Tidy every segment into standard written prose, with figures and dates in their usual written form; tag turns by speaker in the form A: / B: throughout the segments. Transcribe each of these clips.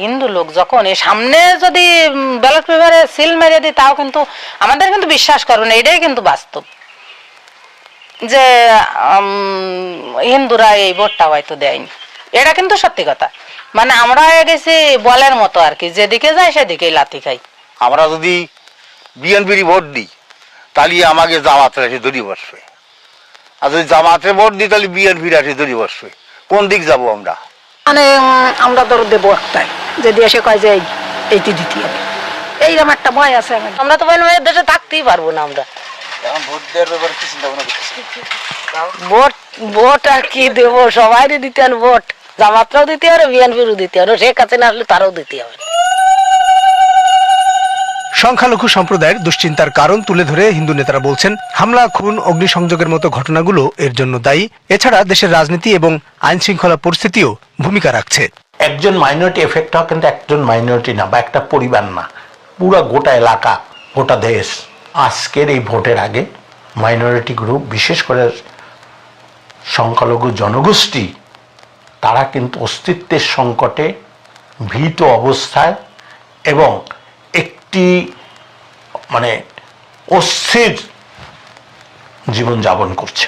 A: হিন্দু লোক যখন এই সামনে যদি ব্যালট পেপারে সিল মেরে দিই তাও কিন্তু আমাদের কিন্তু বিশ্বাস করবে না, এটাই কিন্তু বাস্তব যে হিন্দুরা এই ভোটটা হয়তো দেয়নি, এটা কিন্তু সত্যি কথা। মানে আমরা হয়ে গেছি বলের মতো আর কি, যেদিকে যাই সেদিকেই লাথি খাই।
B: আমরা যদি বিএনপির ভোট দিই তাহলে আমাকে জামাতের এসে দড়ি বসবে, আর যদি জামাতে ভোট দিই তাহলে বিএনপির এসে দড়ি বসবে। কোন দিক যাবো আমরা?
C: মানে আমরা ধরো দেবো একটাই, যদি এসে কয় যে এইটি দিতে হবে, এইরকম একটা ভয় আছে।
A: আমরা তো দেশে থাকতেই পারবো না। আমরা
C: ভোট আর কি দেবো, সবাই দিতে হবে ভোট, জামাতরাও দিতে হবে, বিএনপিরও দিতে হবে, শেখ হাসিনা আসলে তারাও দিতে হবে।
D: সংখ্যালঘু সম্প্রদায়ের দুশ্চিন্তার কারণ তুলে ধরে হিন্দু নেতারা বলছেন, হামলা, খুন, অগ্নিসংযোগের মতো ঘটনাগুলো এর জন্য দায়ী। এছাড়া দেশের রাজনীতি এবং আইন শৃঙ্খলা পরিস্থিতিও ভূমিকা রাখছে।
E: একজন মাইনরিটি এফেক্ট হয়, কিন্তু একজন মাইনরিটি না বা একটা পরিবার না, পুরো গোটা এলাকা, গোটা দেশ। আজকের এই ভোটের আগে মাইনরিটি গ্রুপ, বিশেষ করে সংখ্যালঘু জনগোষ্ঠী, তারা কিন্তু অস্তিত্বের সংকটে, ভীত অবস্থায় এবং একটি মানে অস্থির জীবনযাপন করছে।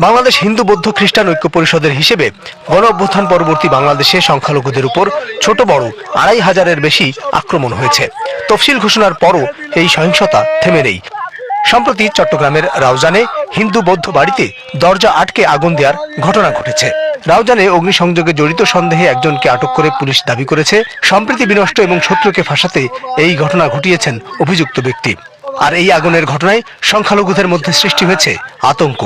D: বাংলাদেশ হিন্দু বৌদ্ধ খ্রিস্টান ঐক্য পরিষদের হিসেবে গণ অভ্যুত্থান পরবর্তী বাংলাদেশে সংখ্যালঘুদের উপর ছোট বড় ২৫০০-এর বেশি আক্রমণ হয়েছে। তফসিল ঘোষণার পরও এই সহিংসতা থেমে নেই। সম্প্রতি চট্টগ্রামের রাউজানে হিন্দু বৌদ্ধ বাড়িতে দরজা আটকে আগুন দেওয়ার ঘটনা ঘটেছে। রাউজানে অগ্নিসংযোগে জড়িত সন্দেহে একজনকে আটক করে পুলিশ দাবি করেছে, সম্প্রীতি বিনষ্ট এবং শত্রুকে ফাঁসাতে এই ঘটনা ঘটিয়েছেন অভিযুক্ত ব্যক্তি। আর এই আগুনের ঘটনায় সংখ্যালঘুদের মধ্যে সৃষ্টি হয়েছে আতঙ্ক।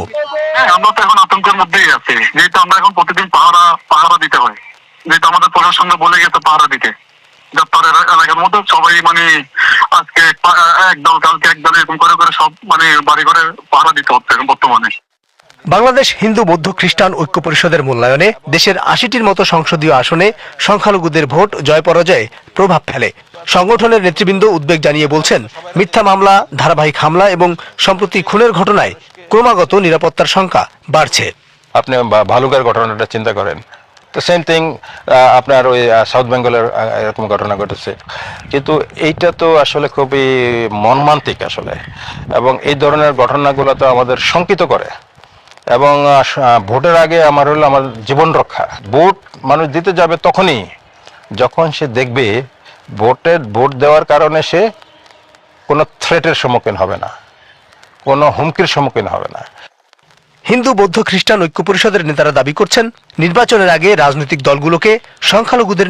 F: আমরা তো এখন আতঙ্কের মধ্যেই আছি, যেহেতু আমরা এখন প্রতিদিন পাহারা দিতে হয়, যেহেতু আমাদের প্রশাসন বলে গেছে পাহারা দিতে। এলাকার মধ্যে সবাই মানে আজকে একদল, কালকে একদল, এরকম করে করে সব মানে বাড়ি ঘরে পাহারা দিতে হচ্ছে বর্তমানে।
D: বাংলাদেশ হিন্দু বৌদ্ধ খ্রিস্টান ঐক্য পরিষদের মূল্যায়নে দেশের ৮০টির মতো সংসদীয় আসনে সংখ্যালঘুদের ভোট জয় পরাজয়ে প্রভাব ফেলে। সংগঠনের নেতৃবৃন্দ উদ্বেগ জানিয়ে বলছেন, মিথ্যা মামলা, ধারাবাহিক হামলা এবং সম্প্রতি খুনের ঘটনায় ক্রমাগত নিরাপত্তার সংখ্যা বাড়ছে।
G: আপনি ভালুকার ঘটনাটা চিন্তা করেন, তো সেম থিং আপনার ওই সাউথ বেঙ্গলের এরকম ঘটনা ঘটেছে। কিন্তু এইটা তো আসলে খুবই মর্মান্তিক আসলে, এবং এই ধরনের ঘটনাগুলো তো আমাদের শঙ্কিত করে। এবং ভোটের আগে আমার জীবন রক্ষা। ভোট মানুষ দিতে যাবে তখনই যখন সে দেখবে ভোট দেওয়ার কারণে সে কোনো থ্রেটের সম্মুখীন হবে না, কোনো হুমকির সম্মুখীন হবে না।
D: হিন্দু বৌদ্ধ খ্রিস্টান ঐক্য পরিষদের নেতারা দাবি করছেন, নির্বাচনের আগে রাজনৈতিক দলগুলোকে সংখ্যালঘুদের